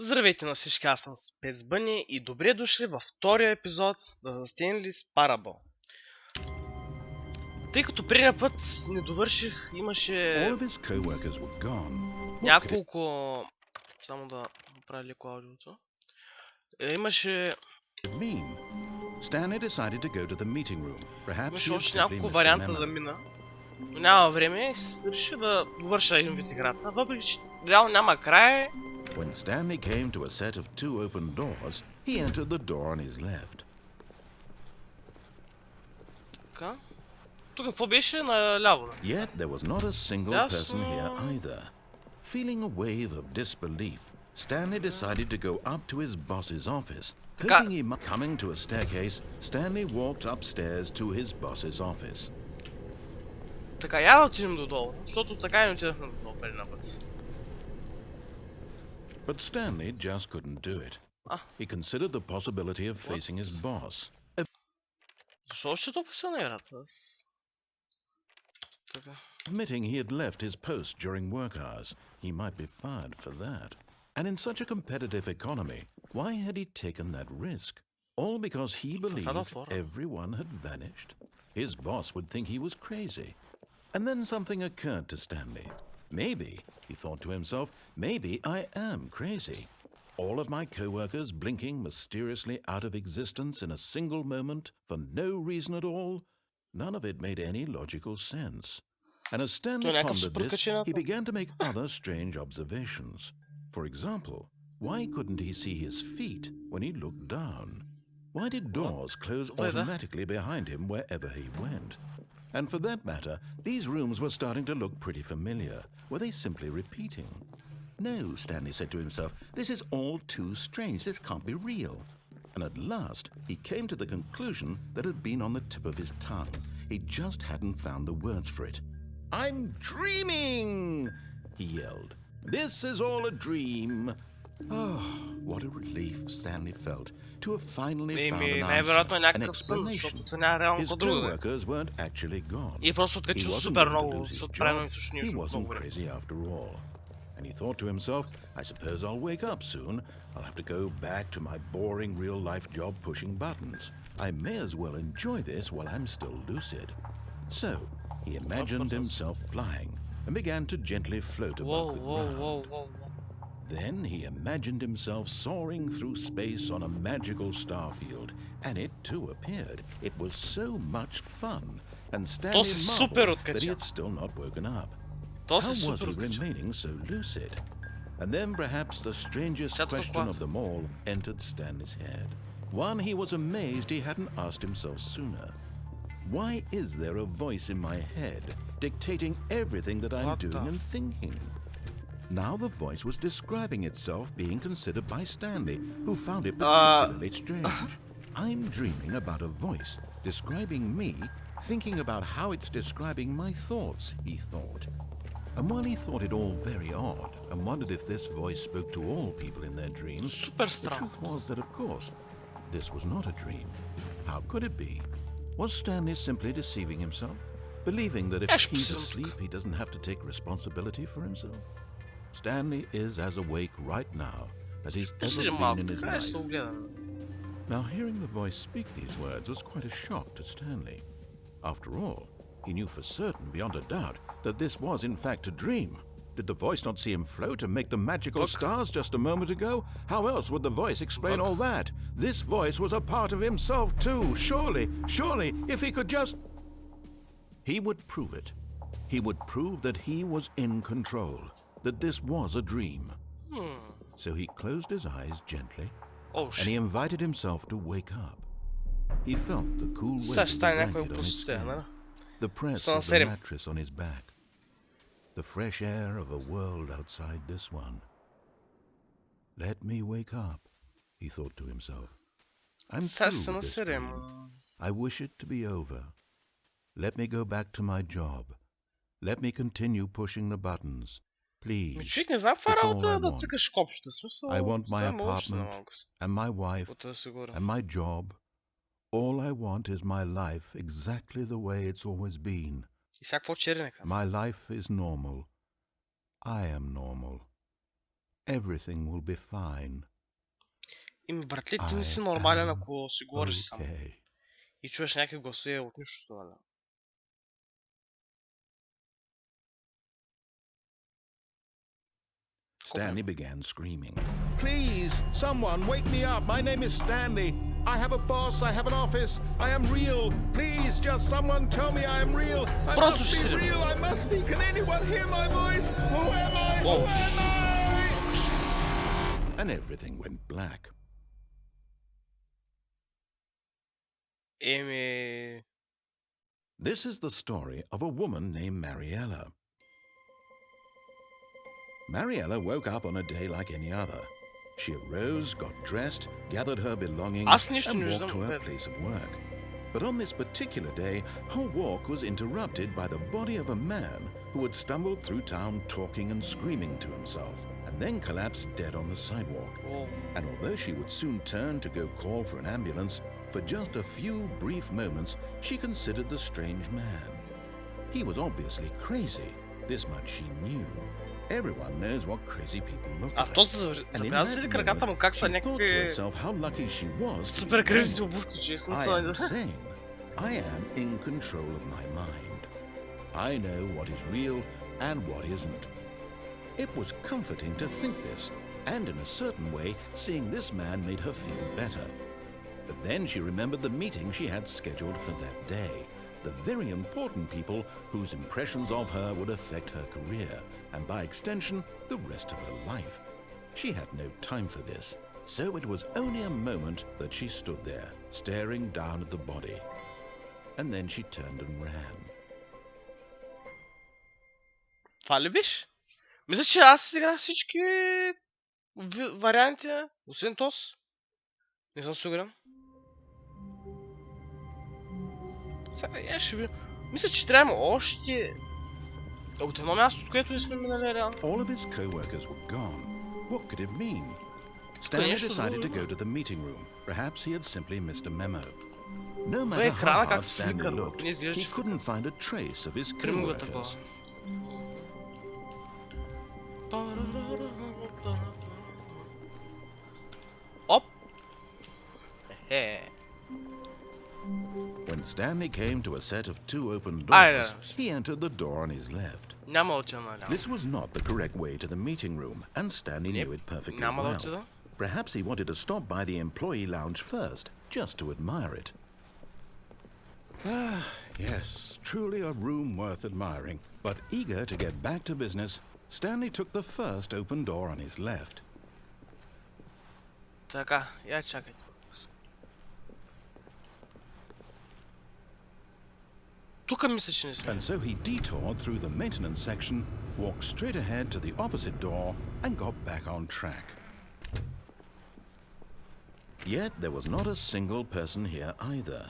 Здравейте на всички, аз съм Спец Бъни и добре дошли във втория епизод на Stanley с Parable. Тъй като предния път не довърших, имаше няколко... Само да направя леко аудиото. Имаше още няколко варианта да мина, но няма време и реши да довърша един вид играта, въпреки че реално няма край. When Stanley came to a set of two open doors, he entered the door on his left. Така. Тук какво беше наляво? Yet there was not a single person here either. Feeling a wave of disbelief, Stanley decided to go up to his boss's office. Hoping he might coming to a staircase, Stanley walked upstairs to his boss's office. Така, я да отидем додолу, защото така и не отидахме додолу предния път. But Stanley just couldn't do it. He considered the possibility of facing his boss. Защо още толкова силна играта? Admitting he had left his post during work hours, he might be fired for that. And in such a competitive economy, why had he taken that risk? All because he believed everyone had vanished? His boss would think he was crazy. And then something occurred to Stanley. Maybe, he thought to himself, maybe I am crazy. All of my co-workers blinking mysteriously out of existence in a single moment for no reason at all. None of it made any logical sense. And as Stanley pondered this, he began to make other strange observations. For example, why couldn't he see his feet when he looked down? Why did doors close automatically behind him wherever he went? And for that matter, these rooms were starting to look pretty familiar. Were they simply repeating? No, Stanley said to himself, this is all too strange. This can't be real. And at last, he came to the conclusion that had been on the tip of his tongue. He just hadn't found the words for it. I'm dreaming, he yelled. This is all a dream. Oh, what a relief Stanley felt to have finally found an answer, an explanation. His co-workers weren't actually gone. He wasn't going to lose his job. He wasn't crazy after all. And he thought to himself, I suppose I'll wake up soon. I'll have to go back to my boring real-life job pushing buttons. I may as well enjoy this while I'm still lucid. So, he imagined himself flying and began to gently float above the ground. Then he imagined himself soaring through space on a magical starfield, and it too appeared. It was so much fun, and Stanley marveled that he had still not woken up. How was he remaining so lucid? And then perhaps the strangest question of them all entered Stanley's head. One he was amazed he hadn't asked himself sooner. Why is there a voice in my head dictating everything that I'm doing and thinking? Now the voice was describing itself being considered by Stanley, who found it particularly strange. I'm dreaming about a voice describing me, thinking about how it's describing my thoughts, he thought. And while he thought it all very odd and wondered if this voice spoke to all people in their dreams, the truth was that, of course, this was not a dream. How could it be? Was Stanley simply deceiving himself, believing that if he's asleep, he doesn't have to take responsibility for himself? Stanley is as awake right now as he's ever been in his life. Now, hearing the voice speak these words was quite a shock to Stanley. After all, he knew for certain, beyond a doubt, that this was in fact a dream. Did the voice not see him float and make the magical stars just a moment ago? How else would the voice explain all that? This voice was a part of himself too. Surely, if he could just... He would prove it. He would prove that he was in control, that this was a dream. So he closed his eyes gently, and he invited himself to wake up. He felt the cool weight of the blanket on his skin, the press of the mattress on his back, the fresh air of a world outside this one. Let me wake up, he thought to himself. I'm through with this dream. I wish it to be over. Let me go back to my job. Let me continue pushing the buttons. Please. It's all I want. I want my apartment and my wife and my job. All I want is my life exactly the way it's always been. My life is normal. I am normal. Everything will be fine. Ими, братле, ти не си нормален, ако си говориш сам. И чуеш някакви гласове от нищото, нали? Stanley began screaming. Please, someone, wake me up. My name is Stanley. I have a boss, I have an office. I am real. Please, just someone tell me I am real. I must be real, I must be. Can anyone hear my voice? Who am I? Who am I? And everything went black. Amy. This is the story of a woman named Mariella. Mariella woke up on a day like any other. She arose, got dressed, gathered her belongings, and walked to her place of work. But on this particular day, her walk was interrupted by the body of a man who had stumbled through town talking and screaming to himself, and then collapsed dead on the sidewalk. And although she would soon turn to go call for an ambulance, for just a few brief moments, she considered the strange man. He was obviously crazy. This much she knew. Everyone knows what crazy people look like. То забелязали ли краката му как са някакви супер кръвните обувки, че е смисъл. I am sane. I am in control of my mind. I know what is real and what isn't. It was comforting to think this, and in a certain way, seeing this man made her feel better. But then she remembered the meeting she had scheduled for that day. The very important people whose impressions of her would affect her career, and by extension, the rest of her life. She had no time for this, so it was only a moment that she stood there, staring down at the body. And then she turned and ran. Това ли биш? Мисля, че аз играх всички варианти, освен този. Не съм сигурен. Сега я ще видим. Мисля, че трябва още от едно място, от което сме минали реално. All of his co-workers were gone. What could it mean? Stanley decided to go to the meeting room. Perhaps he had simply missed a memo. No matter how hard Stanley looked, he couldn't find a trace of his co-workers. Оп! When Stanley came to a set of two open doors, he entered the door on his left. This was not the correct way to the meeting room, and Stanley knew it perfectly well. Perhaps he wanted to stop by the employee lounge first, just to admire it. Ah, yes, truly a room worth admiring. But eager to get back to business, Stanley took the first open door on his left. Така, я чакайте. Тука мисля, че не сме. And so he detoured through the maintenance section, walked straight ahead to the opposite door, and got back on track. Yet there was not a single person here either.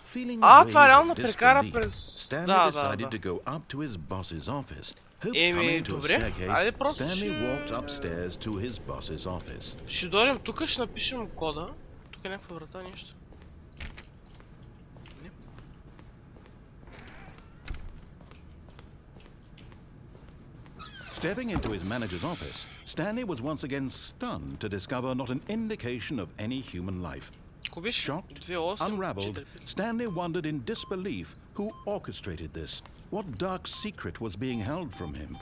Feeling реално прекара през... Stanley decided to go up to his boss's office. Coming to a staircase, Stanley walked upstairs to his boss's office. Ще дойдем тук, ще напишем кода. Тук е някаква врата, нещо. Stepping into his manager's office, Stanley was once again stunned to discover not an indication of any human life. Shocked, unraveled, Stanley wondered in disbelief who orchestrated this. What dark secret was being held from him?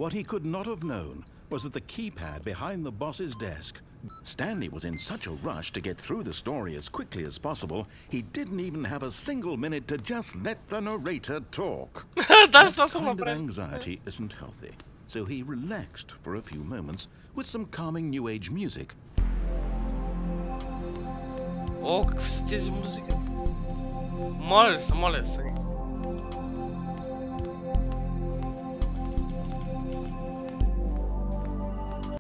What he could not have known was that the keypad behind the boss's desk. Stanley was in such a rush to get through the story as quickly as possible, he didn't even have a single minute to just let the narrator talk. That kind of anxiety isn't healthy, so he relaxed for a few moments with some calming new age music. О, какви са тези музики? Моля се, моля се.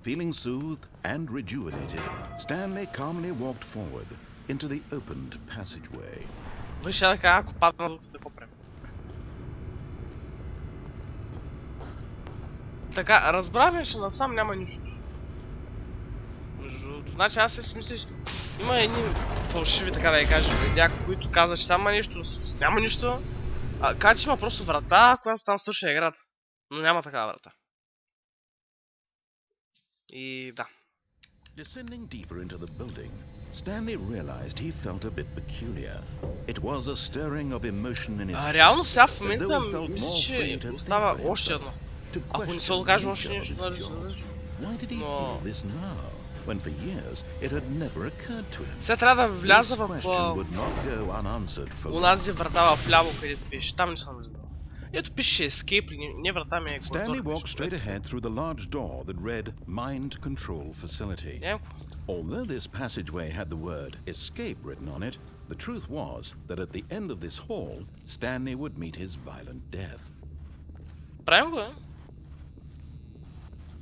Feeling soothed and rejuvenated, Stanley calmly walked forward into the opened passageway. Виж, така, ако падна тук, какво правим? Така, разбравяме, че насам няма нищо. Между другото, значи аз си мислиш, има едни фалшиви, така да я кажем, някои, които казват, че там има нещо, няма нищо. Казва, че има просто врата, която там свършва играта. Но няма такава врата. И да. Descending deeper into the building, Stanley realized he felt a bit peculiar. It was a stirring of emotion in his Реално сега в chest, as момента though he felt мисля, more че free to think остава for още едно. himself, to Ако не се question the окаже още nature of нещо, his нали, job. Why did he но... feel this now, when for years it had never occurred to him? Сега трябва да вляза This в question would not go unanswered for long. унази врата в ляво, където беше. Там не съм влизал. Ето пише escape ли, не врата ми е коридор. Stanley walked straight ahead through the large door that read Mind Control Facility. Although this passageway had the word escape written on it, the truth was that at the end of this hall, Stanley would meet his violent death. Правим го,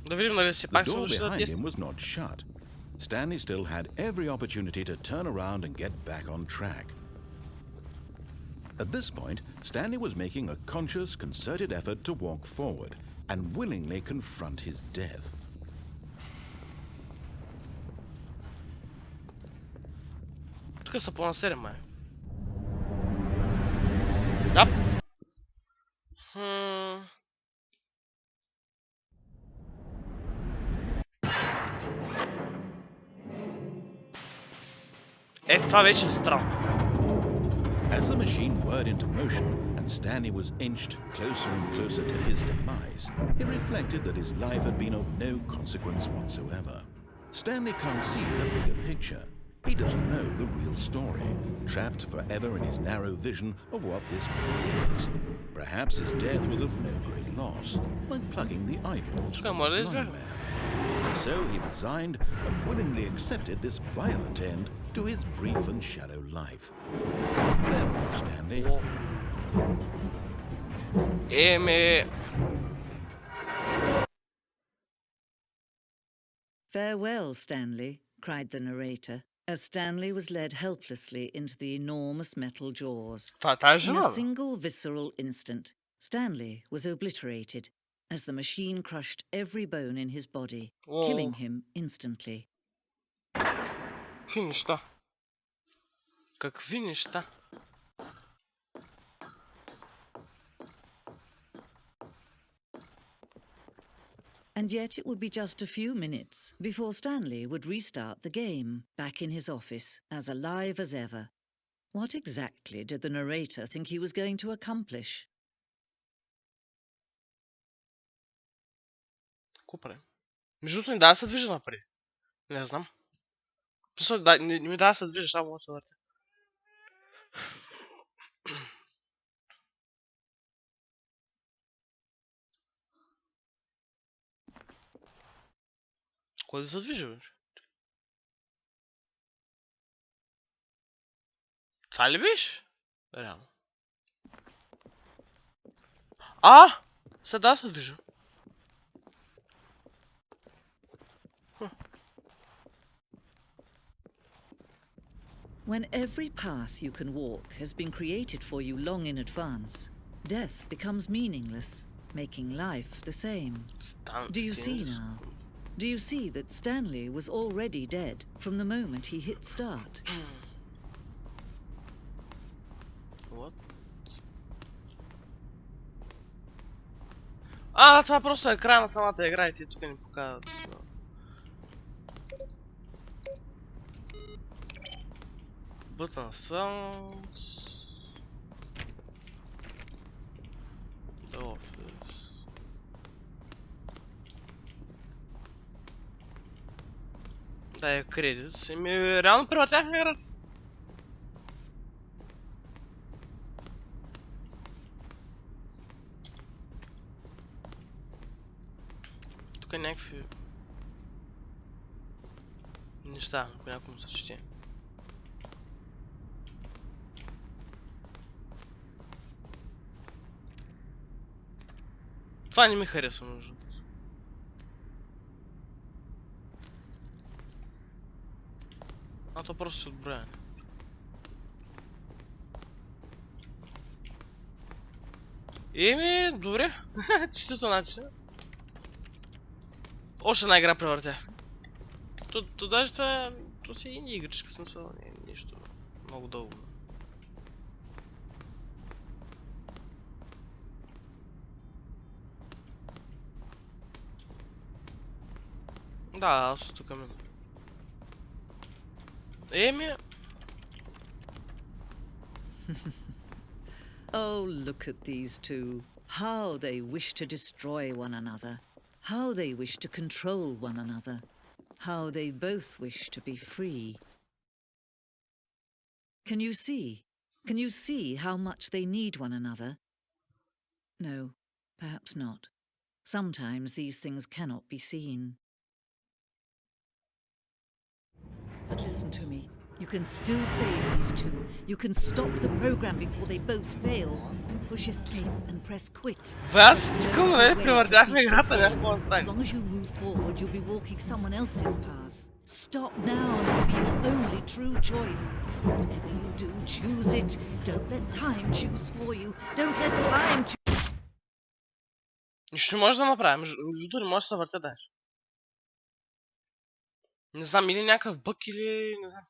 да видим дали си пак The door behind him was not shut. Stanley still had every opportunity to turn around and get back on track. At this point, Stanley was making a conscious, concerted effort to walk forward and willingly confront his death. Тук са по-насерен, май. Да. Това вече е странно. As the machine whirred into motion and Stanley was inched closer and closer to his demise, he reflected that his life had been of no consequence whatsoever. Stanley can't see the bigger picture. He doesn't know the real story, trapped forever in his narrow vision of what this world is. Perhaps his death was of no great loss, like plucking the eyeballs from a blind man. So he resigned and willingly accepted this violent end to his brief and shallow life. Farewell, Stanley. Farewell, Stanley, cried the narrator, as Stanley was led helplessly into the enormous metal jaws. In a single visceral instant, Stanley was obliterated, as the machine crushed every bone in his body, killing him instantly. Какви неща? And yet it would be just a few minutes before Stanley would restart the game, back in his office, as alive as ever. What exactly did the narrator think he was going to accomplish? Какво правим? Между другото, не да се движа напред. Не знам. Не ми да се движа, само да се въртя. Кой да се движи, бе? Това ли биш? Реално. Сега да се движа. When every path you can walk has been created for you long in advance, death becomes meaningless, making life the same. Do you see now? Do you see that Stanley was already dead from the moment he hit start? What? Това просто е края на самата игра и ти тук ни показват. Button sounds. The office. Да е кредит. Реално превъртяхме играта. Тук е някакви неща, ако някой му се чете. Това не ми харесва, между другото. То просто си отброяне. Добре. Чистото начин. Още една игра превъртя. То даже това... То си и не игричка, смисъл. Не е нищо много дълго. Да, аз тук мина. Еми... Oh, look at these two. How they wish to destroy one another. How they wish to control one another. How they both wish to be free. Can you see? Can you see how much they need one another? No, perhaps not. Sometimes these things cannot be seen. But listen to me. You can still save these two. You can stop the program before they both fail. Push escape and press quit. Аз викам, превъртяхме играта, няма какво да стане. As long as you move forward, you'll be walking someone else's path. Stop now and it'll be your only true choice. Whatever you do, choose it. Don't let time choose for you. Don't let time choose. Нищо не може да направя, между не може да се въртя даже. Не знам, или някакъв бък, или не знам.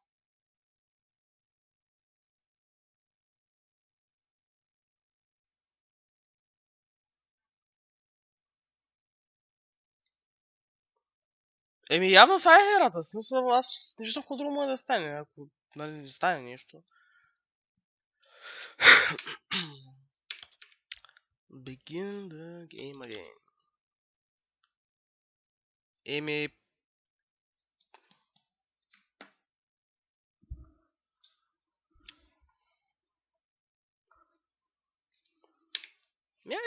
Еми явно това е играта, в смисъл аз не виждам какво друго може да стане, ако нали стане нещо. Begin the game again. Еми...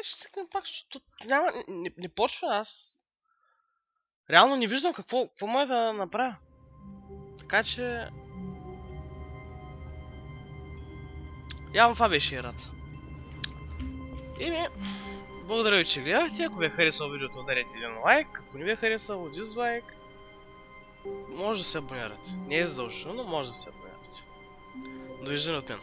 ще цъкнем пак, защото няма... Не почва аз. Реално не виждам какво може да направя. Така че... Явно това беше играта. Еми... Благодаря ви, че гледахте. Ако ви е харесало видеото, ударете един лайк. Ако не ви е харесало, дизлайк. Може да се абонирате. Не е задължително, но може да се абонирате. Довиждане от мен.